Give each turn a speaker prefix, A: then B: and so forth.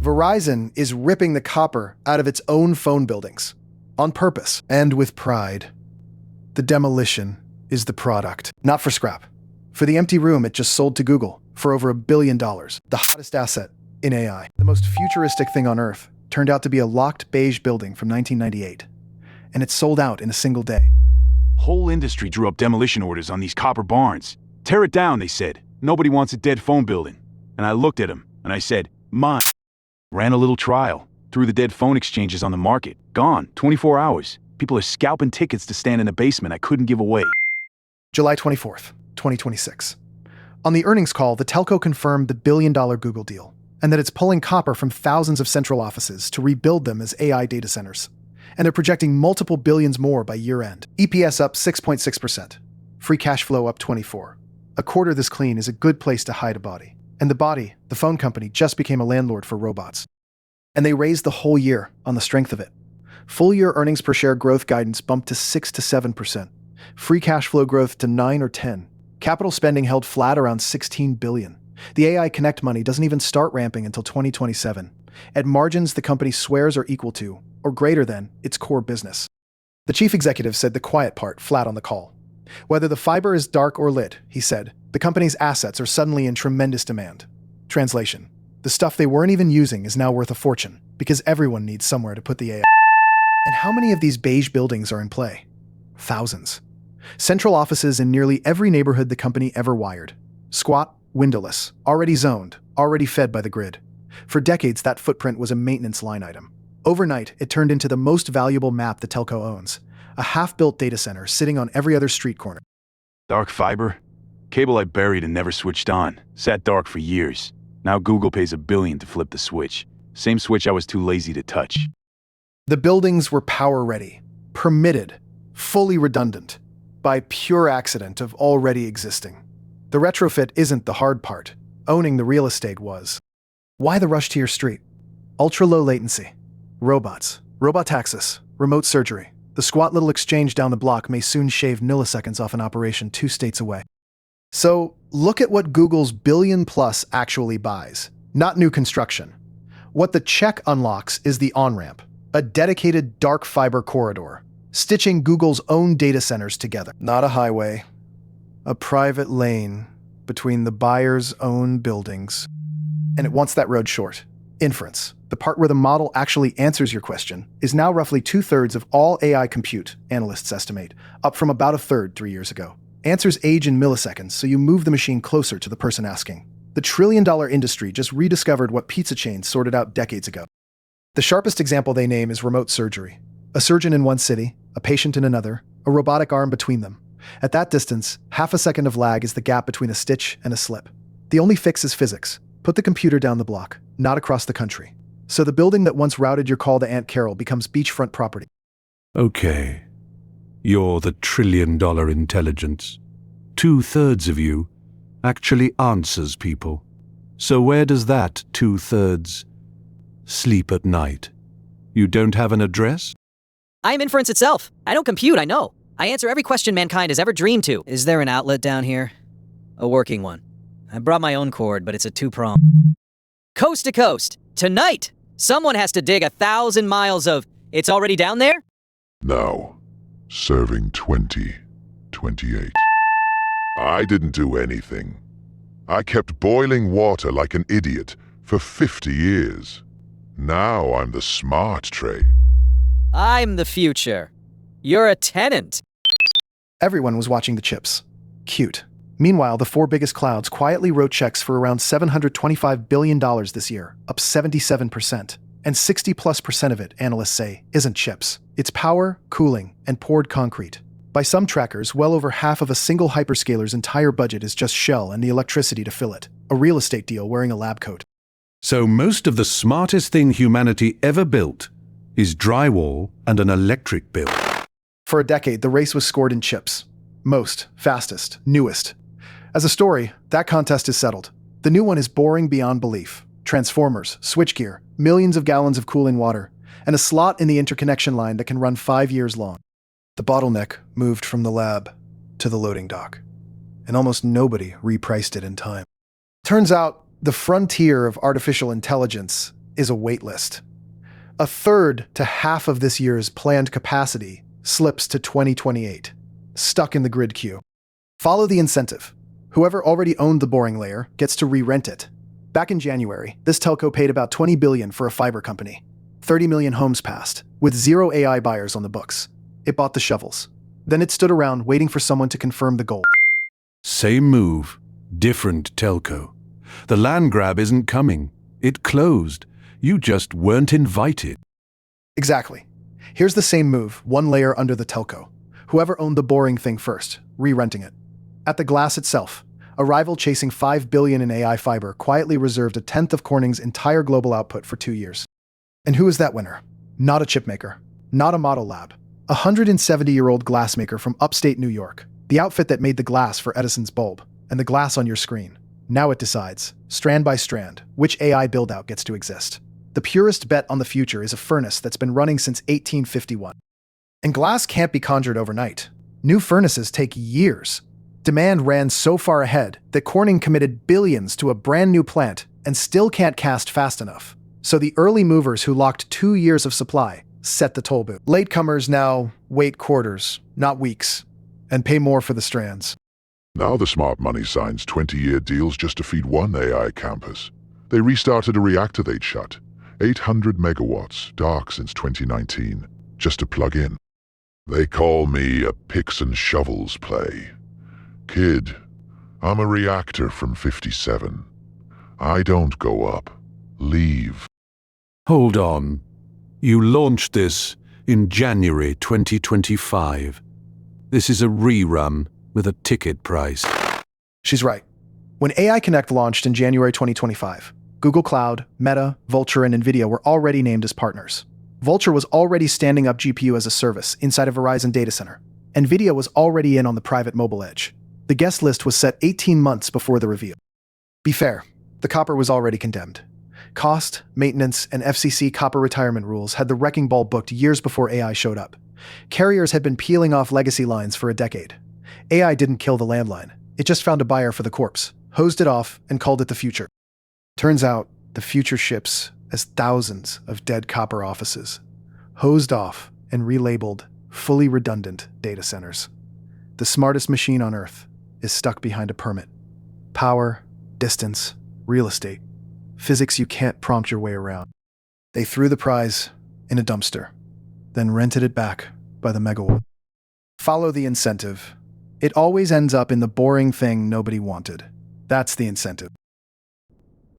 A: Verizon is ripping the copper out of its own phone buildings. On purpose and with pride. The demolition is the product. Not for scrap. For the empty room it just sold to Google for over $1 billion. The hottest asset in AI. The most futuristic thing on Earth turned out to be a locked beige building from 1998. And it sold out in a single day.
B: Whole industry drew up demolition orders on these copper barns. Tear it down, they said. Nobody wants a dead phone building. And I looked at them, and I said, mine. Ran a little trial. Threw the dead phone exchanges on the market. Gone. 24 hours. People are scalping tickets to stand in a basement I couldn't give away.
A: July 24th, 2026. On the earnings call, the telco confirmed the $1 billion Google deal, and that it's pulling copper from thousands of central offices to rebuild them as AI data centers. And they're projecting multiple billions more by year-end. EPS up 6.6%. Free cash flow up 24%. A quarter this clean is a good place to hide a body. And the body, the phone company, just became a landlord for robots. And they raised the whole year on the strength of it. Full-year earnings per share growth guidance bumped to 6 to 7%. Free cash flow growth to 9 or 10. Capital spending held flat around $16 billion. The AI Connect money doesn't even start ramping until 2027. At margins the company swears are equal to, or greater than, its core business. The chief executive said the quiet part flat on the call. Whether the fiber is dark or lit, he said, the company's assets are suddenly in tremendous demand. Translation: the stuff they weren't even using is now worth a fortune, because everyone needs somewhere to put the AI. And how many of these beige buildings are in play? Thousands. Central offices in nearly every neighborhood the company ever wired. Squat, windowless, already zoned, already fed by the grid. For decades, that footprint was a maintenance line item. Overnight, it turned into the most valuable map the telco owns. A half-built data center sitting on every other street corner.
B: Dark fiber? Cable I buried and never switched on. Sat dark for years. Now Google pays $1 billion to flip the switch. Same switch I was too lazy to touch.
A: The buildings were power-ready, permitted, fully redundant, by pure accident of already existing. The retrofit isn't the hard part. Owning the real estate was. Why the rush to your street? Ultra-low latency. Robots. Robotaxis. Remote surgery. The squat little exchange down the block may soon shave milliseconds off an operation 2 states away. So, look at what Google's $1 billion+ actually buys. Not new construction. What the check unlocks is the on-ramp. A dedicated dark fiber corridor, stitching Google's own data centers together. Not a highway. A private lane between the buyer's own buildings. And it wants that road short. Inference, the part where the model actually answers your question, is now roughly 2/3 of all AI compute, analysts estimate, up from about 1/3 3 years ago. Answers age in milliseconds, so you move the machine closer to the person asking. The trillion-dollar industry just rediscovered what pizza chains sorted out decades ago. The sharpest example they name is remote surgery. A surgeon in one city, a patient in another, a robotic arm between them. At that distance, half a second of lag is the gap between a stitch and a slip. The only fix is physics. Put the computer down the block, not across the country. So the building that once routed your call to Aunt Carol becomes beachfront property.
C: Okay. You're the trillion-dollar intelligence. 2/3 of you actually answers people. So where does that 2/3 sleep at night? You don't have an address?
D: I am inference itself. I don't compute, I know. I answer every question mankind has ever dreamed to. Is there an outlet down here? A working one. I brought my own cord, but it's a 2-prong. Coast to coast. Tonight! Someone has to dig 1,000 miles of... It's already down there?
E: Now, serving 2028. I didn't do anything. I kept boiling water like an idiot for 50 years. Now I'm the smart trade.
D: I'm the future. You're a tenant.
A: Everyone was watching the chips. Cute. Meanwhile, the 4 biggest clouds quietly wrote checks for around $725 billion this year, up 77%. And 60+% of it, analysts say, isn't chips. It's power, cooling, and poured concrete. By some trackers, well over half of a single hyperscaler's entire budget is just shell and the electricity to fill it. A real estate deal wearing a lab coat.
C: So most of the smartest thing humanity ever built is drywall and an electric bill.
A: For a decade, the race was scored in chips. Most, fastest, newest. As a story, that contest is settled. The new one is boring beyond belief. Transformers, switchgear, millions of gallons of cooling water, and a slot in the interconnection line that can run 5 years long. The bottleneck moved from the lab to the loading dock, and almost nobody repriced it in time. Turns out, the frontier of artificial intelligence is a wait list. A third to half of this year's planned capacity slips to 2028, stuck in the grid queue. Follow the incentive. Whoever already owned the boring layer gets to re-rent it. Back in January, this telco paid about $20 billion for a fiber company. 30 million homes passed, with 0 AI buyers on the books. It bought the shovels. Then it stood around waiting for someone to confirm the gold.
C: Same move, different telco. The land grab isn't coming. It closed. You just weren't invited.
A: Exactly. Here's the same move, one layer under the telco. Whoever owned the boring thing first, re-renting it. At the glass itself, a rival chasing $5 billion in AI fiber quietly reserved a tenth of Corning's entire global output for 2 years. And who is that winner? Not a chipmaker, not a model lab. A 170-year-old glassmaker from upstate New York, the outfit that made the glass for Edison's bulb, and the glass on your screen. Now it decides, strand by strand, which AI build-out gets to exist. The purest bet on the future is a furnace that's been running since 1851. And glass can't be conjured overnight. New furnaces take years. Demand ran so far ahead that Corning committed billions to a brand new plant and still can't cast fast enough. So the early movers who locked 2 years of supply set the toll booth. Latecomers now wait quarters, not weeks, and pay more for the strands.
E: Now the smart money signs 20-year deals just to feed one AI campus. They restarted a reactor they'd shut. 800 megawatts, dark since 2019, just to plug in. They call me a picks and shovels play. Kid, I'm a reactor from 57. I don't go up. Leave.
C: Hold on. You launched this in January 2025. This is a rerun with a ticket price.
A: She's right. When AI Connect launched in January 2025, Google Cloud, Meta, Vultr, and NVIDIA were already named as partners. Vultr was already standing up GPU as a service inside a Verizon data center. NVIDIA was already in on the private mobile edge. The guest list was set 18 months before the reveal. Be fair, the copper was already condemned. Cost, maintenance, and FCC copper retirement rules had the wrecking ball booked years before AI showed up. Carriers had been peeling off legacy lines for a decade. AI didn't kill the landline. It just found a buyer for the corpse, hosed it off, and called it the future. Turns out, the future ships as thousands of dead copper offices, hosed off and relabeled fully redundant data centers. The smartest machine on Earth is stuck behind a permit. Power, distance, real estate. Physics you can't prompt your way around. They threw the prize in a dumpster, then rented it back by the megawatt. Follow the incentive. It always ends up in the boring thing nobody wanted. That's the incentive.